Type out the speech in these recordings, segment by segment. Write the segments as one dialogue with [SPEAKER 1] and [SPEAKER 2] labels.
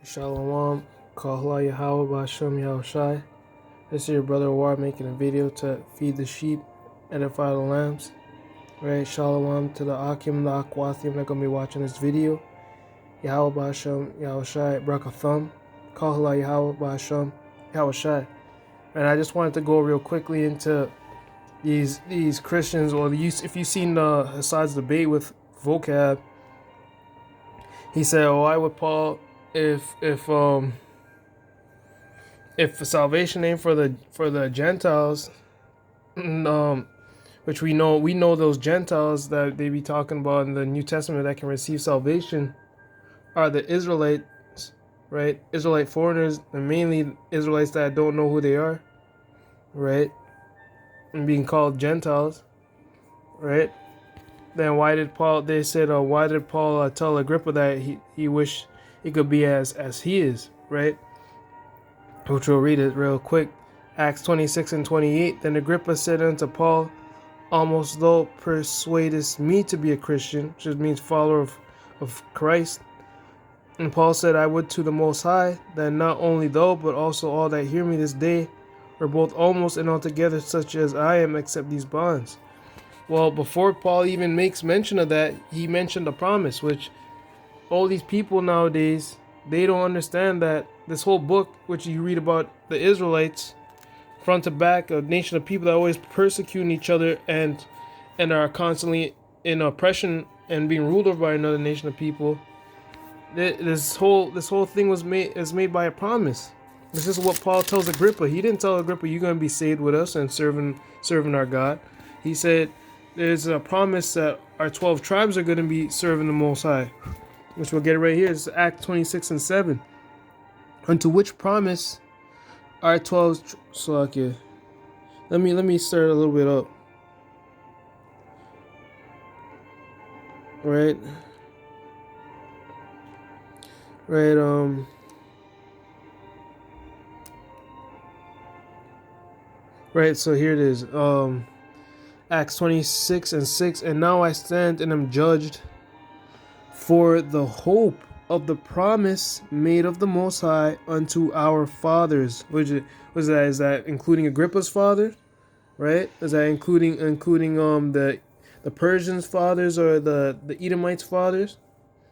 [SPEAKER 1] Shalom, Kahla Yahweh Bashem Yahushai. This is your brother War making a video to feed the sheep, edify the lambs. Right, Shalom to the Akim, the Akwathim that gonna be watching this video. Yahweh Bashem Yahushai Brakathum, Kahla Yahweh Bashem Yahushai. And I just wanted to go real quickly into these Christians, or if you've seen Hassad's debate with Vocab, he said, "Oh, why would Paul if salvation ain't for the Gentiles, which we know those Gentiles that they be talking about in the New Testament that can receive salvation are the Israelites, right? Israelite foreigners, and mainly Israelites that don't know who they are, right? And being called Gentiles, right? Then why did Paul? They said, why did Paul tell Agrippa that he wished he could be as he is, right? Which we'll read it real quick. Acts 26 and 28. Then Agrippa said unto Paul, almost thou persuadest me to be a Christian, which means follower of Christ. And Paul said, I would to the Most High, that not only thou, but also all that hear me this day, are both almost and altogether such as I am, except these bonds. Well, before Paul even makes mention of that, he mentioned a promise, which all these people nowadays, they don't understand that this whole book, which you read about the Israelites, front to back, a nation of people that are always persecuting each other and are constantly in oppression and being ruled over by another nation of people. This whole thing is made by a promise. This is what Paul tells Agrippa. He didn't tell Agrippa, you're going to be saved with us and serving our God. He said there's a promise that our 12 tribes are going to be serving the Most High, which we'll get right here. It's Acts 26 and 7. Unto which promise our 12 let me start a little bit up. Right, so here it is. Acts 26 and 6. And now I stand and am judged for the hope of the promise made of the Most High unto our fathers. Is that including Agrippa's father? Right? Is that including the Persians' fathers or the Edomites' fathers?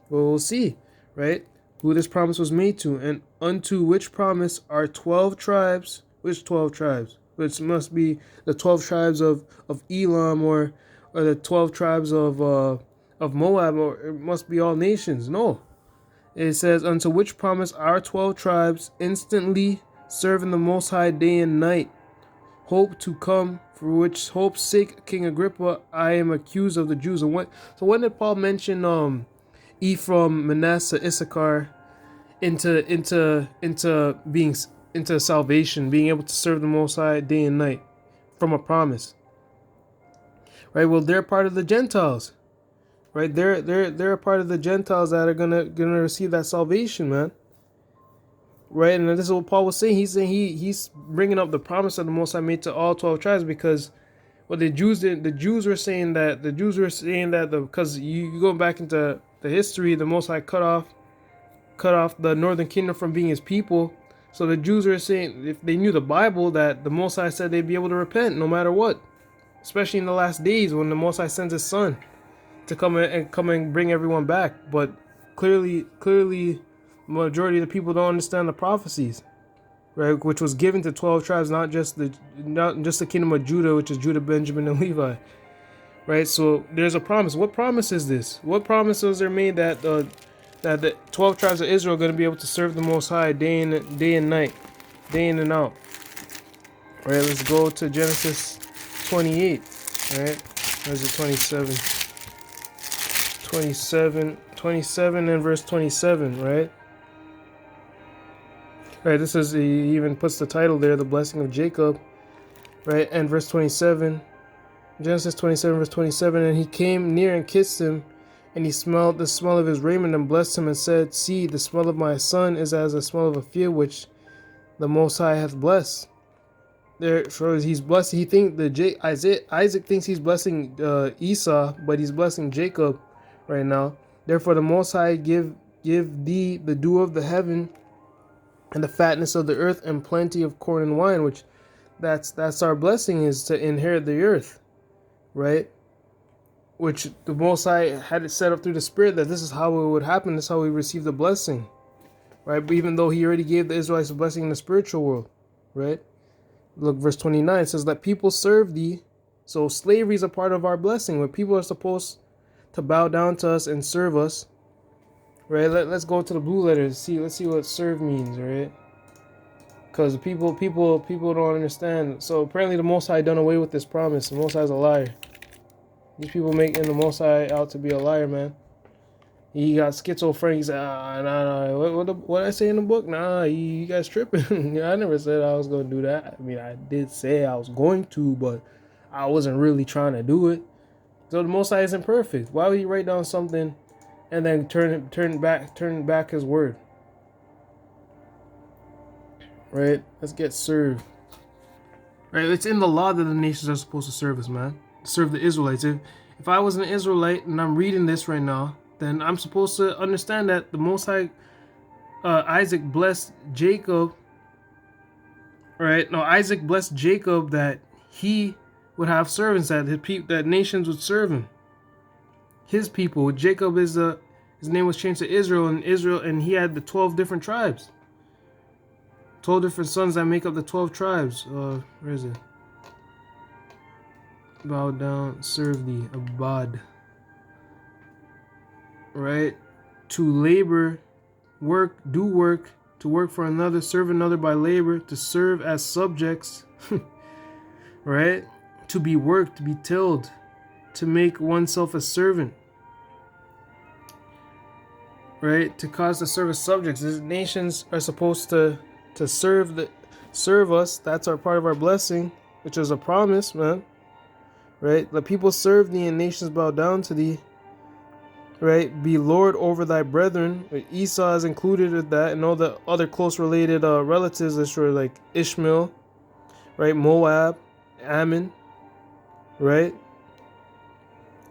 [SPEAKER 1] Well, we'll see, right? Who this promise was made to, and unto which promise are 12 tribes. Which 12 tribes? Which must be the 12 tribes of Elam, or the 12 tribes of Moab, or it must be all nations. No. It says, unto which promise our 12 tribes instantly serving the Most High day and night, hope to come, for which hope's sake, King Agrippa, I am accused of the Jews. And when did Paul mention Ephraim, Manasseh, Issachar into salvation, being able to serve the Most High day and night from a promise? Right. Well, they're part of the Gentiles. Right. They're a part of the Gentiles that are gonna receive that salvation, man. Right. And this is what Paul was saying. He's saying he's bringing up the promise that the Most High made to all 12 tribes, because what the Jews did, the Jews were saying that because you go back into the history, the Most High cut off the northern kingdom from being his people. So the Jews were saying, if they knew the Bible, that the Most High said they'd be able to repent no matter what, especially in the last days when the Most High sends his Son to come and bring everyone back. But clearly, majority of the people don't understand the prophecies, right? Which was given to 12 tribes, not just the kingdom of Judah, which is Judah, Benjamin, and Levi, right? So there's a promise. What promise is this? What promises are made that the 12 tribes of Israel are going to be able to serve the Most High day and night, day in and out? All right, let's go to Genesis 28. All right, where's it? 27 and verse 27. Right. Right. This is, he even puts the title there, the blessing of Jacob. Right, and verse 27. Genesis 27 verse 27. And he came near and kissed him. And he smelled the smell of his raiment and blessed him and said, see, the smell of my son is as the smell of a field which the Most High hath blessed. There, so he's blessed. He think Isaac thinks he's blessing Esau, but he's blessing Jacob right now. Therefore, the Most High give give thee the dew of the heaven and the fatness of the earth and plenty of corn and wine, which that's our blessing, is to inherit the earth, right? Which the Most High had it set up through the Spirit that this is how it would happen. This is how we receive the blessing, right? But even though He already gave the Israelites a blessing in the spiritual world, right? Look, verse 29 says, "Let people serve thee." So slavery is a part of our blessing, where people are supposed to bow down to us and serve us, right? Let's go to the blue letters. Let's see what serve means, right? Because people don't understand. So apparently the Most High done away with this promise. The Most High is a liar. These people making the Most High out to be a liar, man. He got schizophrenic. He said, nah. What I say in the book? Nah, you guys tripping. I never said I was going to do that. I mean, I did say I was going to, but I wasn't really trying to do it. So the Most High isn't perfect. Why would He write down something and then turn back His word? Right? Let's get served. Right? It's in the law that the nations are supposed to serve us, man. Serve the Israelites. If I was an Israelite and I'm reading this right now, then I'm supposed to understand that the Most High, Isaac blessed Jacob. Right? No, Isaac blessed Jacob that he would have servants, that nations would serve him. His people. Jacob his name was changed to Israel, and he had the 12 different tribes. 12 different sons that make up the 12 tribes. Where is it? Bow down, serve thee, abad. Right? To labor, work, do work, to work for another, serve another by labor, to serve as subjects. Right? To be worked, to be tilled, to make oneself a servant. Right? To cause the service subjects. These nations are supposed to serve us. That's our part of our blessing, which is a promise, man. Right? Let people serve thee and nations bow down to thee. Right? Be Lord over thy brethren. Esau is included with that, and all the other close related relatives that were like Ishmael, right? Moab, Ammon, right?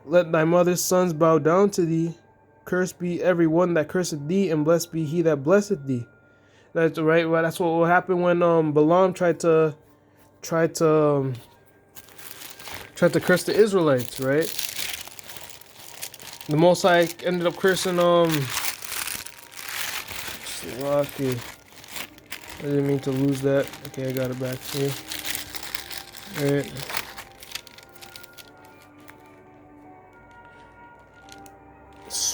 [SPEAKER 1] Let thy mother's sons bow down to thee. Cursed be every one that curseth thee, and blessed be he that blesseth thee. That's right. Well, that's what will happen when Balaam tried to curse the Israelites, right? The Most High ended up cursing Slocky. I didn't mean to lose that. Okay, I got it back here. Alright.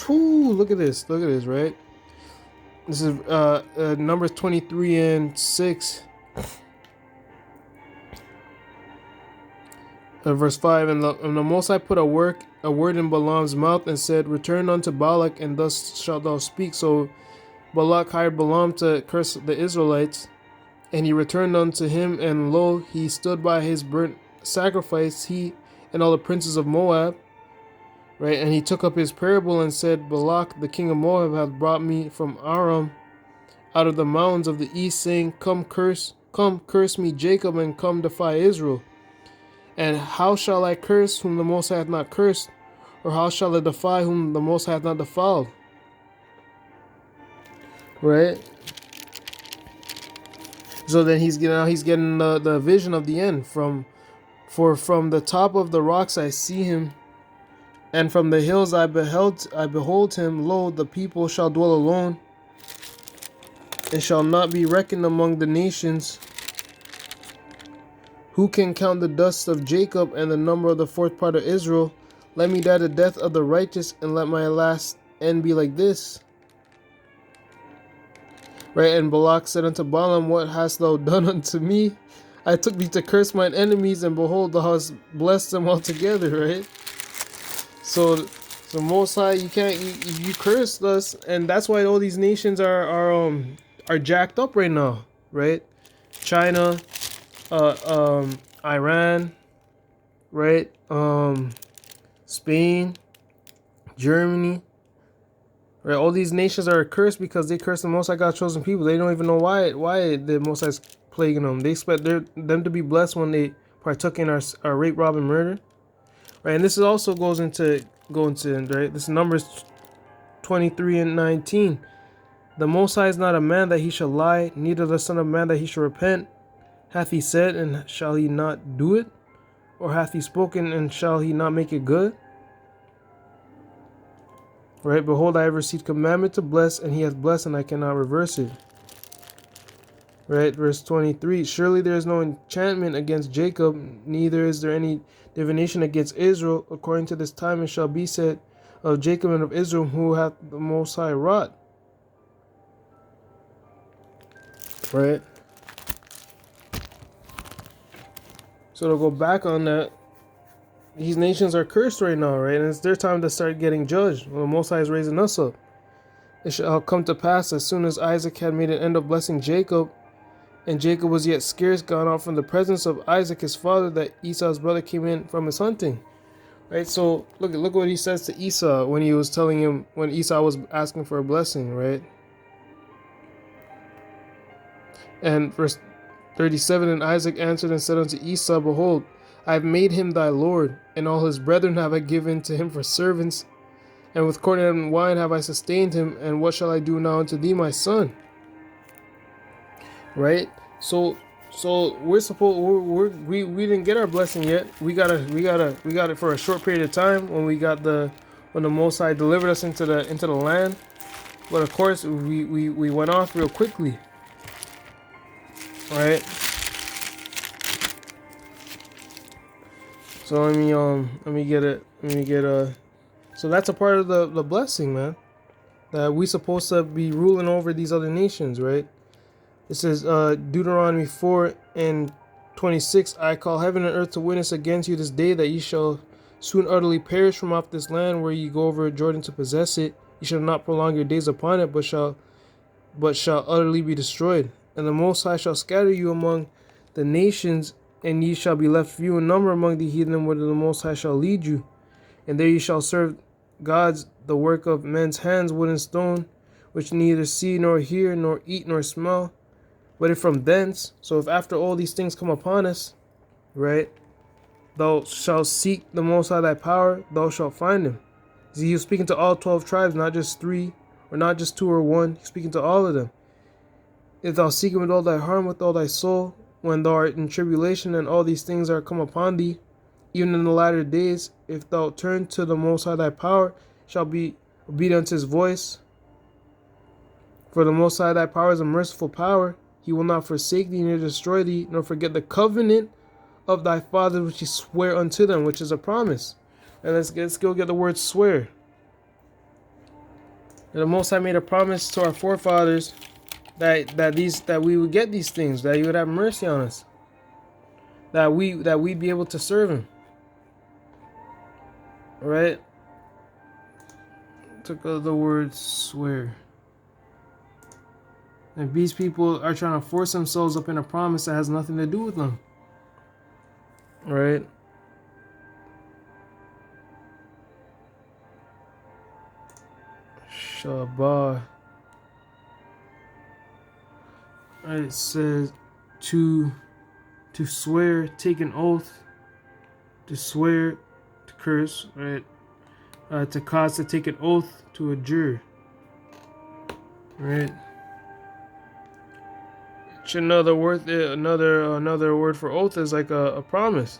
[SPEAKER 1] Look at this, right? This is Numbers 23 and 6. Verse 5, and the Most High put a word in Balaam's mouth and said, return unto Balak, and thus shalt thou speak. So Balak hired Balaam to curse the Israelites, and he returned unto him, and lo, he stood by his burnt sacrifice, he and all the princes of Moab. Right, and he took up his parable and said, Balak, the king of Moab, hath brought me from Aram out of the mountains of the east, saying, Come curse me Jacob, and come defy Israel. And how shall I curse whom the Most High hath not cursed? Or how shall I defy whom the Most High hath not defiled? Right? So then he's getting the vision of the end. From the top of the rocks I see him, and from the hills I behold him. Lo, the people shall dwell alone, and shall not be reckoned among the nations. Who can count the dust of Jacob and the number of the fourth part of Israel? Let me die the death of the righteous, and let my last end be like this. Right, and Balak said unto Balaam, What hast thou done unto me? I took thee to curse mine enemies, and behold, thou hast blessed them altogether, right? So Most High, you cursed us, and that's why all these nations are jacked up right now, right? China, Iran, right? Spain, Germany, right? All these nations are cursed because they cursed the Most High God's chosen people. They don't even know why the Most High is plaguing them. They expect them to be blessed when they partook in our rape, rob, and murder. Right, and this is also goes into right. This is Numbers 23 and 19. The Most High is not a man that he shall lie, neither the Son of Man that he shall repent. Hath he said, and shall he not do it? Or hath he spoken, and shall he not make it good? Right? Behold, I have received commandment to bless, and he hath blessed, and I cannot reverse it. Right? Verse 23. Surely there is no enchantment against Jacob, neither is there any divination against Israel. According to this time it shall be said of Jacob and of Israel, who hath the Most High wrought. Right? So to go back on that, these nations are cursed right now, right? And it's their time to start getting judged. When the Most High is raising us up. It shall come to pass as soon as Isaac had made an end of blessing Jacob, and Jacob was yet scarce gone out from the presence of Isaac his father, that Esau's brother came in from his hunting. Right? So look what he says to Esau when he was telling him, when Esau was asking for a blessing, right? And verse 37, and Isaac answered and said unto Esau, behold, I have made him thy lord, and all his brethren have I given to him for servants, and with corn and wine have I sustained him, and what shall I do now unto thee, my son? Right? So we didn't get our blessing yet. We got it for a short period of time when the Most High delivered us into the land. But of course we went off real quickly. Right? So let me get so that's a part of the blessing, man. That we supposed to be ruling over these other nations, right? It says Deuteronomy 4:26, I call heaven and earth to witness against you this day that ye shall soon utterly perish from off this land where ye go over Jordan to possess it. Ye shall not prolong your days upon it, but shall utterly be destroyed. And the Most High shall scatter you among the nations, and ye shall be left few in number among the heathen, whither the Most High shall lead you. And there ye shall serve gods, the work of men's hands, wood and stone, which neither see nor hear, nor eat nor smell. But if from thence, so if after all these things come upon us, right, thou shalt seek the Most High thy power, thou shalt find him. See, he was speaking to all 12 tribes, not just 3, or not just 2 or 1. He's speaking to all of them. If thou seek him with all thy heart, with all thy soul, when thou art in tribulation and all these things are come upon thee, even in the latter days, if thou turn to the Most High thy power, shall be obedient to his voice. For the Most High thy power is a merciful power. He will not forsake thee, nor destroy thee, nor forget the covenant of thy fathers which he sware unto them, which is a promise. And let's go get the word swear. And the Most High made a promise to our forefathers that we would get these things, that he would have mercy on us, that we'd be able to serve him. All right? Took the word swear. And these people are trying to force themselves up in a promise that has nothing to do with them. All right? Shabbat. Right, it says to swear, take an oath, to swear, to curse, right? To cause to take an oath, to adjure, right? Another word for oath is like a promise,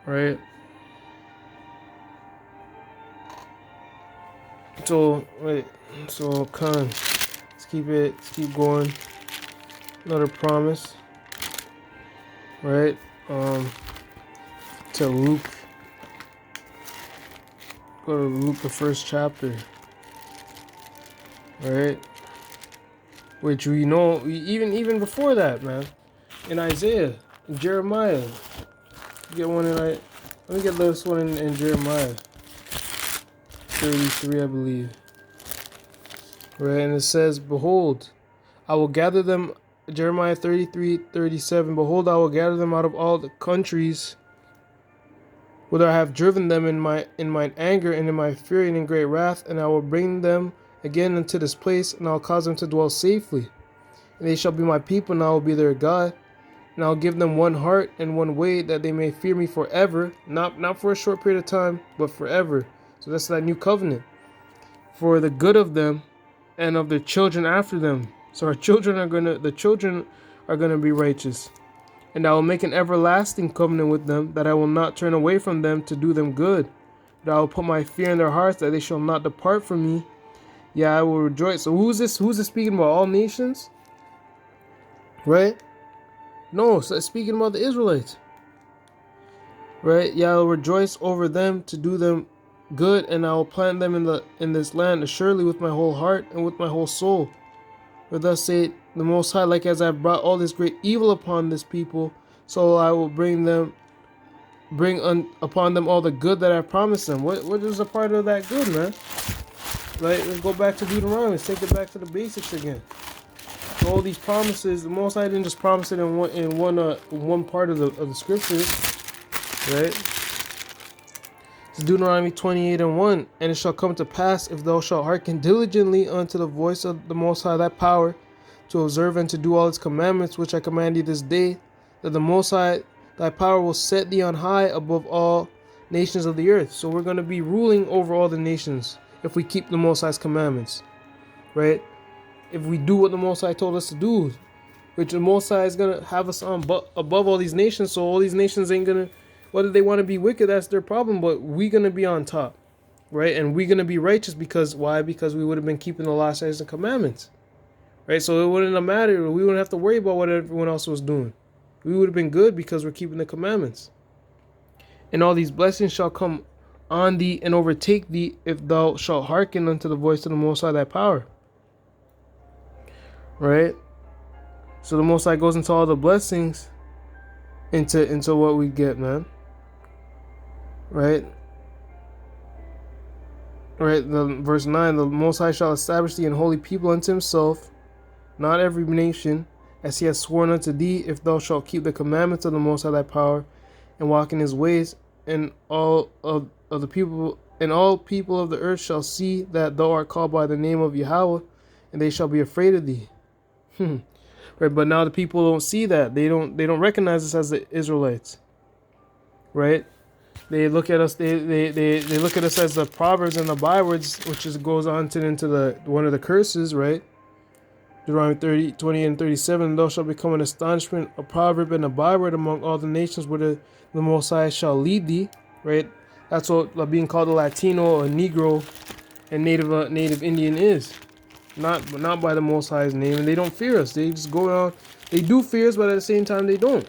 [SPEAKER 1] right? So let's keep going. Another promise, right? To Luke. Go to Luke, the 1st chapter, right? Which we know even before that, man. In Isaiah, in Jeremiah. Get one let me get this one in Jeremiah 33, I believe. Right, and it says, behold, I will gather them, Jeremiah 33:37, behold, I will gather them out of all the countries whither I have driven them in mine anger and in my fury and in great wrath, and I will bring them again into this place, and I will cause them to dwell safely. And they shall be my people, and I will be their God. And I will give them one heart and one way, that they may fear me forever, not for a short period of time, but forever. So that's that new covenant. for the good of them and of their children after them. So the children are gonna be righteous. And I will make an everlasting covenant with them, that I will not turn away from them to do them good. That I will put my fear in their hearts, that they shall not depart from me. Yeah, I will rejoice. So who's this? Who's this speaking about? All nations? Right? No, so it's speaking about the Israelites. Right? Yeah, I will rejoice over them to do them good, and I will plant them in this land assuredly with my whole heart and with my whole soul. For thus saith the Most High, like as I have brought all this great evil upon this people, so I will bring upon them all the good that I promised them. What is a part of that good, man? Right? Let's go back to Deuteronomy. Let's take it back to the basics again. So all these promises, the Most High didn't just promise it in one part of the scriptures, right? It's Deuteronomy 28:1, and it shall come to pass, if thou shalt hearken diligently unto the voice of the Most High thy power, to observe and to do all his commandments which I command thee this day, that the Most High thy power will set thee on high above all nations of the earth. So we're going to be ruling over all the nations if we keep the Most High's commandments, right? If we do what the Most High told us to do, which the Most High is going to have us on above all these nations, so all these nations ain't going to, whether they want to be wicked, that's their problem, but we're going to be on top, right? And we're going to be righteous because, why? Because we would have been keeping the law, statutes, and commandments, right? So it wouldn't have mattered. We wouldn't have to worry about what everyone else was doing. We would have been good because we're keeping the commandments. And all these blessings shall come on thee and overtake thee, if thou shalt hearken unto the voice of the Most High thy power, right? So the Most High goes into all the blessings into what we get, man. Right? Right, verse 9, the Most High shall establish thee an holy people unto himself, not every nation, as he has sworn unto thee, if thou shalt keep the commandments of the Most High thy power, and walk in his ways, and all the people, and all people of the earth shall see that thou art called by the name of Yahweh, and they shall be afraid of thee. Right, but now the people don't see that. They don't recognize us as the Israelites. Right? They look at us. They look at us as the proverbs and the bywords, which goes on into the one of the curses, right? Deuteronomy 20 and 37. Thou shalt become an astonishment, a proverb, and a byword among all the nations where the Most High shall lead thee. Right? That's what being called a Latino, a Negro, and Native Indian is. Not by the Most High's name, and they don't fear us. They just go around. They do fear us, but at the same time they don't.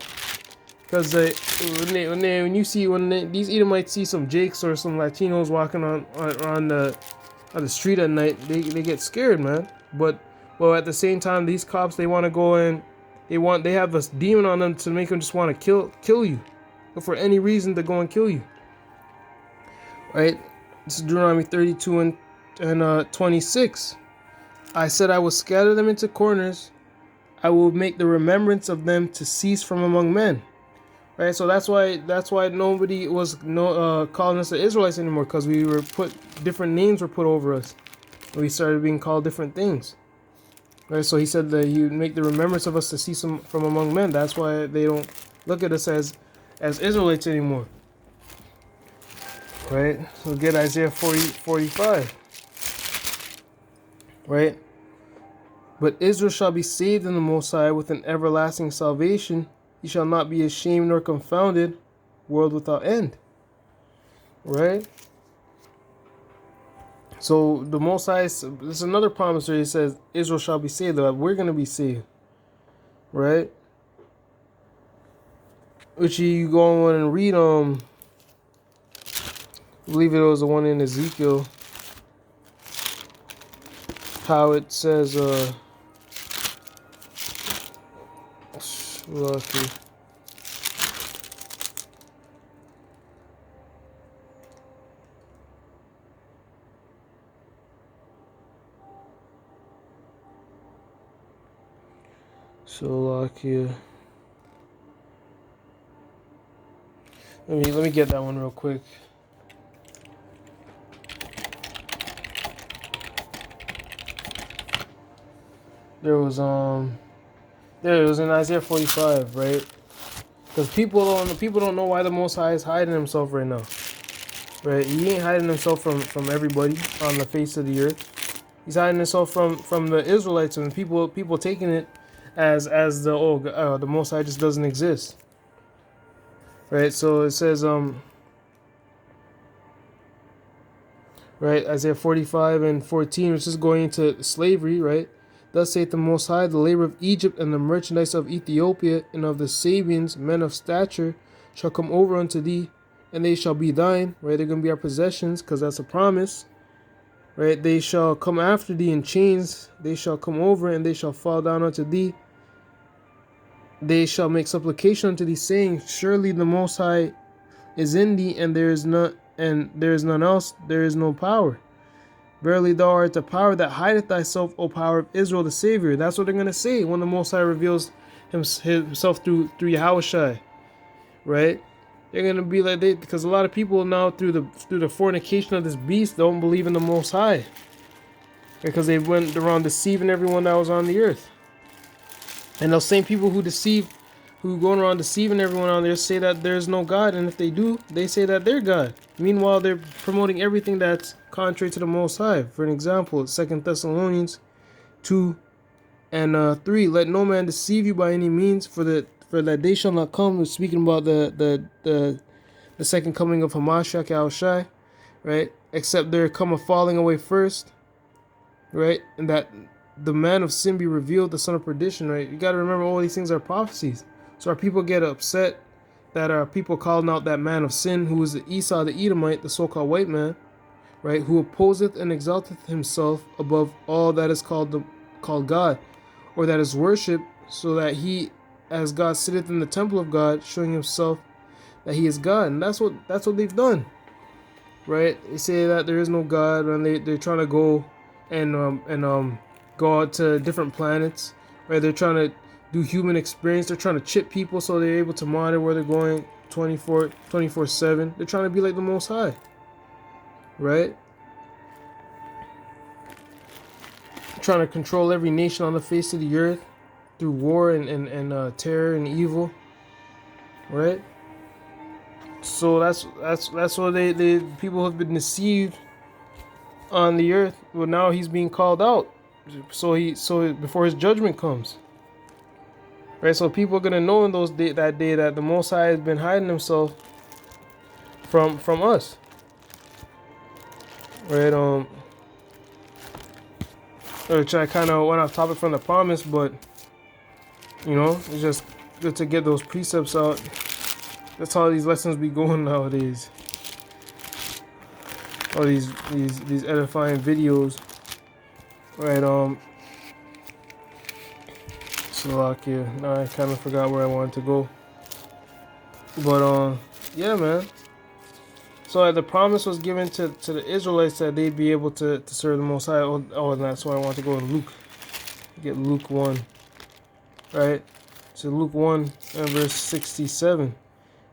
[SPEAKER 1] Because when these Edomites see some Jakes or some Latinos walking on the street at night, they get scared, man. But at the same time, these cops, they want to go in, they have this demon on them to make them just want to kill you, or for any reason to go and kill you. Right? This is Deuteronomy 32 and 26. I said I will scatter them into corners. I will make the remembrance of them to cease from among men. Right, so that's why nobody was calling us the Israelites anymore, because we were different names were put over us. We started being called different things. Right, so he said that he would make the remembrance of us to cease from among men. That's why they don't look at us as Israelites anymore. Right, so get Isaiah 45. Right? But Israel shall be saved in the Most High with an everlasting salvation. He shall not be ashamed nor confounded, world without end. Right? So the Most High, there's another promise where he says Israel shall be saved. That we're going to be saved. Right? Which you go on and read, I believe it was the one in Ezekiel. How it says, lucky. Slovakia. Let me get that one real quick. There was it was in Isaiah 45, right? Because people don't know why the Most High is hiding himself right now. right? He ain't hiding himself from everybody on the face of the earth. He's hiding himself from the Israelites, and people taking it as the Most High just doesn't exist, right? So it says right, Isaiah 45:14, which is going into slavery, right? Thus saith the Most High, the labor of Egypt and the merchandise of Ethiopia and of the Sabians, men of stature, shall come over unto thee, and they shall be thine, right? They're going to be our possessions, because that's a promise, right? They shall come after thee in chains, they shall come over, and they shall fall down unto thee. They shall make supplication unto thee, saying, surely the Most High is in thee, and there is none else, there is no power. Verily thou art the power that hideth thyself, O power of Israel the Savior. That's what they're going to say when the Most High reveals himself through Yahushua, right? They're going to be like, because a lot of people now through the fornication of this beast don't believe in the Most High, because they went around deceiving everyone that was on the earth. And those same people who going around deceiving everyone on there say that there's no God, and if they do, they say that they're God. Meanwhile, they're promoting everything that's contrary to the Most High. For an example, 2 Thessalonians 2:3, let no man deceive you by any means, for that day shall not come. We're speaking about the second coming of Hamashiach Yahushai, right? Except there come a falling away first, right? And that the man of sin be revealed, the son of perdition, right? You got to remember all these things are prophecies. So our people get upset that our people calling out that man of sin, who is the Esau the Edomite, the so-called white man, right? Who opposeth and exalteth himself above all that is called God, or that is worshipped, so that he, as God, sitteth in the temple of God, showing himself that he is God. And that's what they've done, right? They say that there is no God, and they're trying to go and go out to different planets, right? They're trying to do human experience. They're trying to chip people so they're able to monitor where they're going 24/7. They're trying to be like the Most High, right? Trying to control every nation on the face of the earth through war and terror and evil, right? So that's what they people have been deceived on the earth. Well, now he's being called out, so before his judgment comes, right? So people are gonna know in that day that the Most High has been hiding himself from us, right? Which I kind of went off topic from the promise, but it's just good to get those precepts out. That's how these lessons be going nowadays. All these edifying videos, right? Slovakia. Now I kind of forgot where I wanted to go, but yeah, man. So the promise was given to the Israelites that they'd be able to serve the Most High. Oh, and that's why I want to go to Luke. Get Luke 1, right? So Luke 1 and verse 67.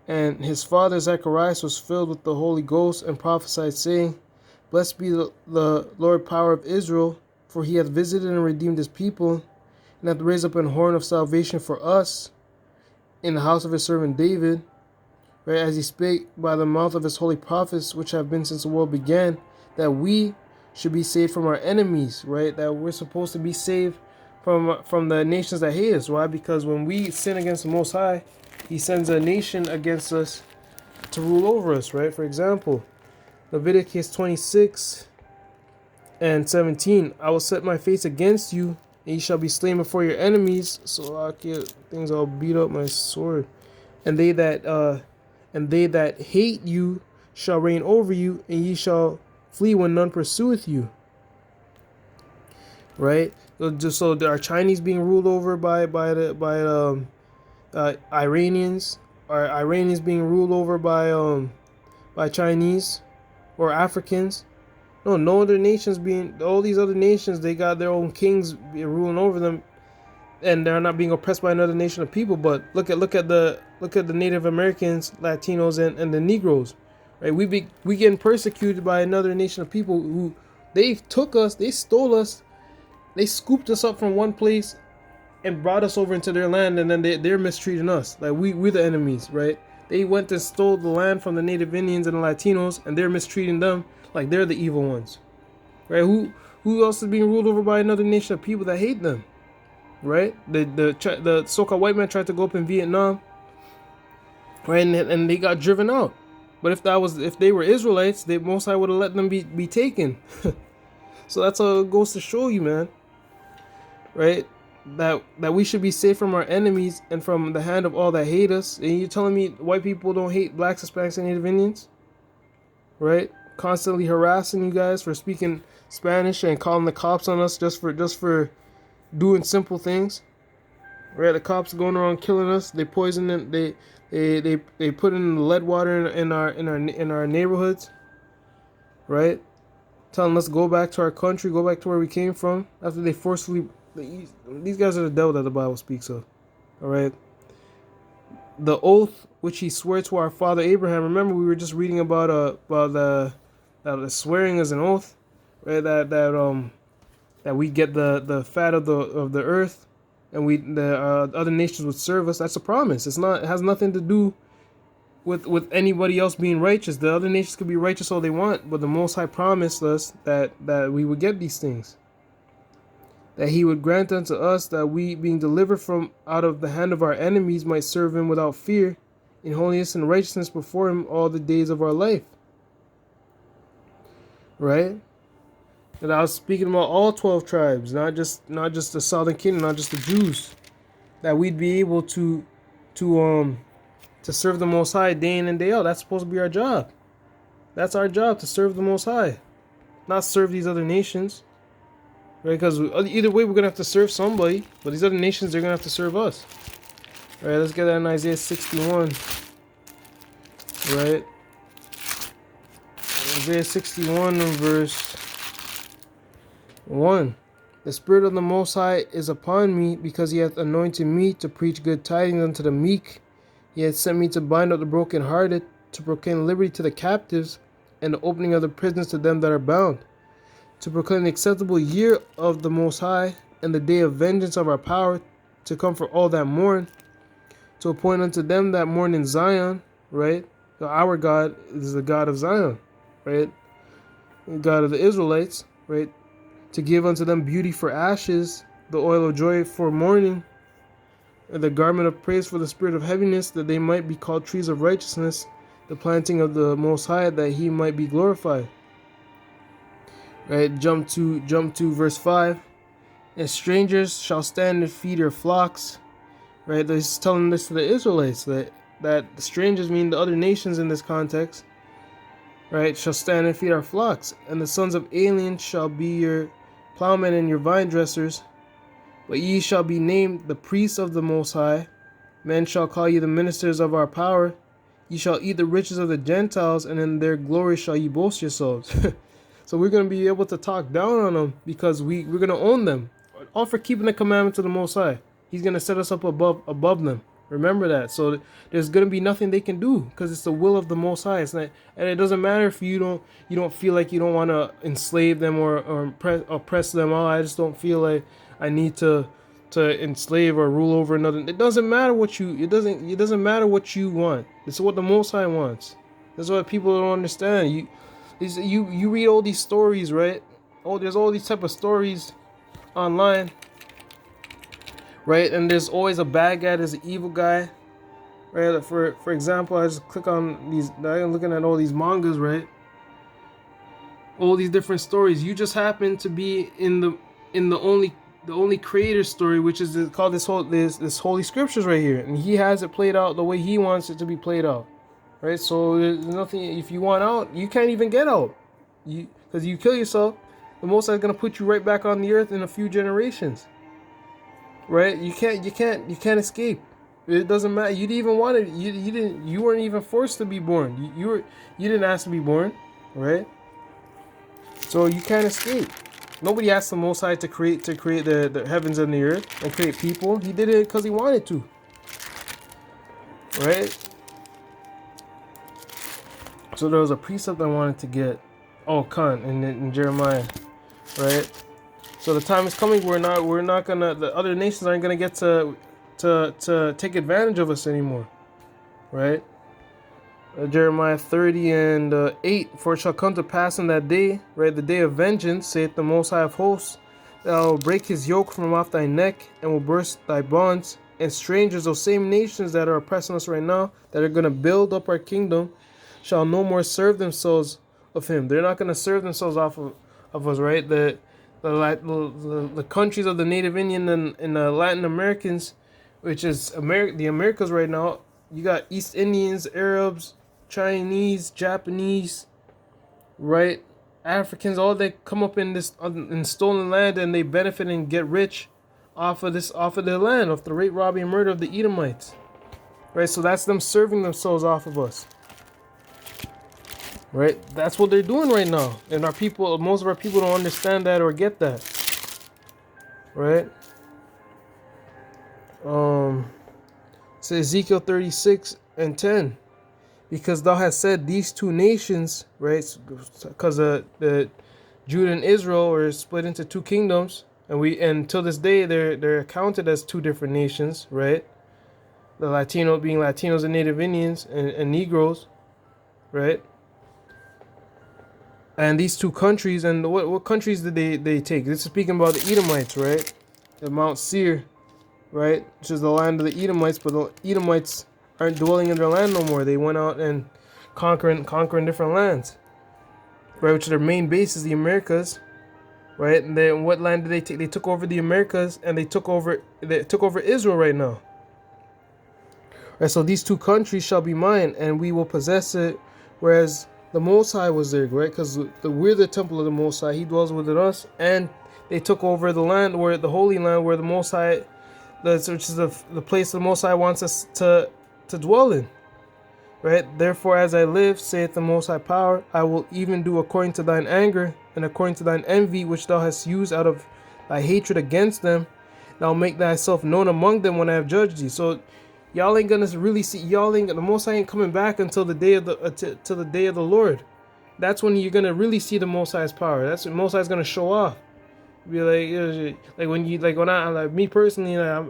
[SPEAKER 1] And his father Zacharias was filled with the Holy Ghost and prophesied, saying, blessed be the Lord power of Israel, for he hath visited and redeemed his people, and hath raised up an horn of salvation for us in the house of his servant David, right, as he spake by the mouth of his holy prophets, which have been since the world began, that we should be saved from our enemies, right? That we're supposed to be saved from the nations that hate us. Why? Because when we sin against the Most High, he sends a nation against us to rule over us, right? For example, Leviticus 26:17, I will set my face against you, and ye shall be slain before your enemies. So I get things, I'll beat up my sword. And they that hate you shall reign over you, and ye shall flee when none pursueth you. Right? So are Chinese being ruled over by Iranians? Are Iranians being ruled over by Chinese or Africans? No other nations all these other nations, they got their own kings ruling over them, and they're not being oppressed by another nation of people. But look at the Native Americans, Latinos, and the Negroes, right? We getting persecuted by another nation of people who they took us, they stole us, they scooped us up from one place and brought us over into their land, and then they're mistreating us like we're the enemies, right? They went and stole the land from the native Indians and the Latinos, and they're mistreating them like they're the evil ones, right? Who else is being ruled over by another nation of people that hate them, right? The so-called white man tried to go up in Vietnam, right, and they got driven out. But if they were Israelites, they Most High would have let them be taken. So that's all it goes to show you, man, right? That we should be safe from our enemies and from the hand of all that hate us. And you're telling me white people don't hate blacks, Hispanics, and Native Indians, right? Constantly harassing you guys for speaking Spanish and calling the cops on us just for doing simple things, right? The cops going around killing us. They poison them. They put in lead water in our neighborhoods, right? Telling us go back to our country, go back to where we came from. After they forcefully, these guys are the devil that the Bible speaks of. All right. The oath which he swore to our father Abraham. Remember, we were just reading about the swearing as an oath, right? That we get the fat of the earth, and the other nations would serve us. That's a promise. It has nothing to do with anybody else being righteous. The other nations could be righteous all they want, but the Most High promised us that we would get these things. That he would grant unto us that we, being delivered from out of the hand of our enemies, might serve him without fear, in holiness and righteousness before him all the days of our life. Right? And I was speaking about all 12 tribes, not just the southern kingdom, not just the Jews. That we'd be able to serve the Most High day in and day out. That's supposed to be our job. That's our job, to serve the Most High, not serve these other nations. Right? Because either way, we're going to have to serve somebody. But these other nations, they're going to have to serve us. All right, let's get that in Isaiah 61. Right? Isaiah 61 and verse 1. The Spirit of the Most High is upon me, because he hath anointed me to preach good tidings unto the meek. He hath sent me to bind up the brokenhearted, to proclaim liberty to the captives, and the opening of the prisons to them that are bound, to proclaim the acceptable year of the Most High, and the day of vengeance of our power, to comfort all that mourn, to appoint unto them that mourn in Zion, right? Our God is the God of Zion, right? The God of the Israelites, right? To give unto them beauty for ashes, the oil of joy for mourning, and the garment of praise for the spirit of heaviness, that they might be called trees of righteousness, the planting of the Most High, that he might be glorified. Right, jump to verse 5. And strangers shall stand and feed your flocks. Right, they're telling this to the Israelites, that the strangers mean the other nations in this context. Right, shall stand and feed our flocks. And the sons of aliens shall be your plowmen and your vine dressers. But ye shall be named the priests of the Most High. Men shall call you the ministers of our power. Ye shall eat the riches of the Gentiles, and in their glory shall ye boast yourselves. So we're going to be able to talk down on them, because we're going to own them. All for keeping the commandments of the Most High. He's going to set us up above them. Remember that. So there's going to be nothing they can do, because it's the will of the Most High. It's not, and it doesn't matter if you don't feel like you don't want to enslave them or oppress them. Oh, I just don't feel like I need to enslave or rule over another. It doesn't matter what it doesn't matter what you want. It's what the Most High wants. That's what people don't understand. You read all these stories, right? Oh, there's all these type of stories online, right? And there's always a bad guy, there's an evil guy, right? For example, I just click on these. I'm looking at all these mangas, right? All these different stories. You just happen to be in the only creator story, which is called this Holy Scriptures right here, and he has it played out the way he wants it to be played out. Right, so there's nothing. If you want out, you can't even get out. Because you kill yourself, the Most High is gonna put you right back on the earth in a few generations. Right, you can't escape. It doesn't matter. You didn't even want it. You weren't even forced to be born. You didn't ask to be born, right? So you can't escape. Nobody asked the Most High to create the heavens and the earth and create people. He did it because he wanted to. Right. So there was a precept I wanted to get. Oh, in Jeremiah, right? So the time is coming. We're not gonna. The other nations aren't gonna get to take advantage of us anymore, right? Jeremiah 30 and 8. For it shall come to pass in that day, right, the day of vengeance, saith the Most High of hosts, that I will break his yoke from off thy neck, and will burst thy bonds. And strangers, those same nations that are oppressing us right now, that are going to build up our kingdom, shall no more serve themselves of him. They're not going to serve themselves off of us, right? The countries of the Native Indian and the Latin Americans, which is the Americas right now, you got East Indians, Arabs, Chinese, Japanese, right? Africans, all they come up in this in stolen land, and they benefit and get rich off of their land, off the rape, robbery, and murder of the Edomites, right? So that's them serving themselves off of us, right? That's what they're doing right now, and most of our people don't understand that or get that, right? So Ezekiel 36 and 10. Because thou hast said these two nations, right? Because the Judah and Israel were split into two kingdoms, and till this day they're counted as two different nations, right? The Latino being Latinos and Native Indians and Negroes, right? And these two countries, and what countries did they take? This is speaking about the Edomites, right? The Mount Seir, right? Which is the land of the Edomites, but the Edomites aren't dwelling in their land no more. They went out and conquering different lands, right? Which their main base is the Americas, right? And then what land did they take? They took over the Americas, and they took over Israel right now. Right, so these two countries shall be mine, and we will possess it. Whereas the Most High was there, right? Because we're the temple of the Most High. He dwells within us, and they took over the land, where the Holy Land, where the Most High, which is the place the Most High wants us to dwell in, right? Therefore, as I live, saith the Most High Power, I will even do according to thine anger and according to thine envy, which thou hast used out of thy hatred against them. And I'll make thyself known among them when I have judged thee. So y'all ain't gonna really see. The Most High ain't coming back until the day of till the day of the Lord. That's when you're gonna really see the Most High's power. That's when Most High's gonna show off. Be when I like me personally, I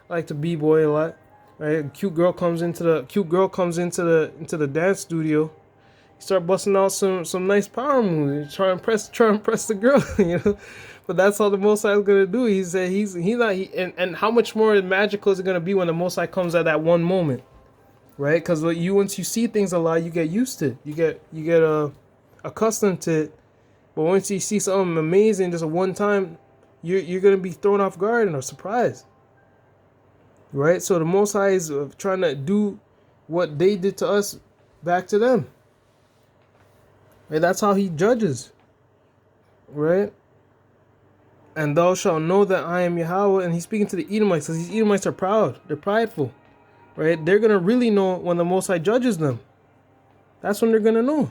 [SPEAKER 1] like to b-boy a lot. Right, cute girl comes into the dance studio. You start busting out some nice power moves. Try and impress the girl, you know. But that's how the Most High is gonna do. He said he's not. And how much more magical is it gonna be when the Most High comes at that one moment, right? Because once you see things a lot, you get used to it. You get accustomed to it. But once you see something amazing just a one time, you're gonna be thrown off guard and are surprised. Right, so the Most High is trying to do what they did to us back to them. Right, that's how he judges. Right, and thou shalt know that I am Yahweh. And he's speaking to the Edomites, because these Edomites are proud. They're prideful. Right, they're gonna really know when the Most High judges them. That's when they're gonna know.